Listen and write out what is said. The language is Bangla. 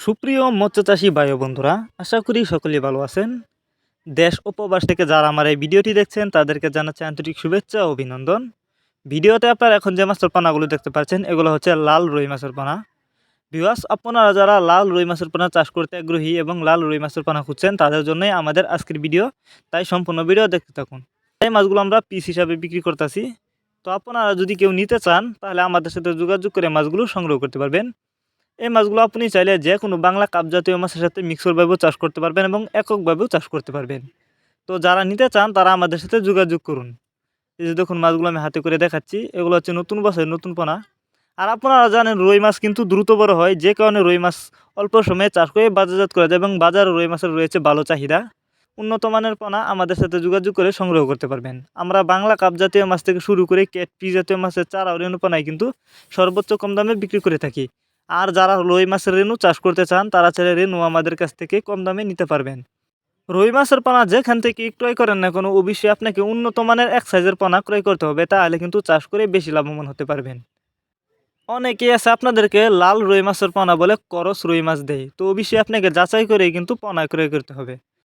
সুপ্রিয় মৎস্যচাষী ভাই ও বন্ধুরা, আশা করি সকলেই ভালো আছেন। দেশ ও প্রবাস থেকে যারা আমার এই ভিডিওটি দেখছেন তাদেরকে জানাচ্ছি আন্তরিক শুভেচ্ছা ও অভিনন্দন। ভিডিওতে আপনারা এখন যে মাছের পোনাগুলো দেখতে পাচ্ছেন এগুলো হচ্ছে লাল রুই মাছের পোনা। ভিউয়ার্স, আপনারা যারা লাল রুই মাছের পোনা চাষ করতে আগ্রহী এবং লাল রুই মাছের পোনা খুঁজছেন তাদের জন্যই আমাদের আজকের ভিডিও, তাই সম্পূর্ণ ভিডিও দেখতে থাকুন। এই মাছগুলো আমরা পিস হিসাবে বিক্রি করতেছি। তো আপনারা যদি কেউ নিতে চান তাহলে আমাদের সাথে যোগাযোগ করে মাছগুলো সংগ্রহ করতে পারবেন। এই মাছগুলো আপনি চাইলে যে কোনো বাংলা কাপ জাতীয় মাছের সাথে মিক্সরভাবেও চাষ করতে পারবেন এবং এককভাবেও চাষ করতে পারবেন। তো যারা নিতে চান তারা আমাদের সাথে যোগাযোগ করুন। এই যে দেখুন মাছগুলো আমি হাতে করে দেখাচ্ছি, এগুলো হচ্ছে নতুন বছরের নতুন পোনা। আর আপনারা জানেন রুই মাছ কিন্তু দ্রুত বড় হয়, যে কারণে রুই মাছ অল্প সময়ে চাষ করে বাজারজাত করা যায় এবং বাজারে রুই মাছের রয়েছে ভালো চাহিদা। উন্নত মানের পোনা আমাদের সাথে যোগাযোগ করে সংগ্রহ করতে পারবেন। আমরা বাংলা কাপ জাতীয় মাছ থেকে শুরু করে ক্যাটফিশ জাতীয় মাছের চারা ও রেণু পোনায় কিন্তু সর্বোচ্চ কম দামে বিক্রি করে থাকি। আর যারা রুই মাছের রেণু চাষ করতে চান তারা চাইলে রেণু আমাদের কাছ থেকে কম দামে নিতে পারবেন। রুই মাছের পোনা যেখান থেকে ক্রয় করেন না কোনো, অবশ্যই আপনাকে উন্নত মানের এক সাইজের পোনা ক্রয় করতে হবে, তাহলে কিন্তু চাষ করে বেশি লাভবান হতে পারবেন। অনেকেই আছে আপনাদেরকে লাল রুই মাছের পোনা বলে করস রুই মাছ দেয়, তো অবশ্যই আপনাকে যাচাই করে কিন্তু পোনা ক্রয় করতে হবে।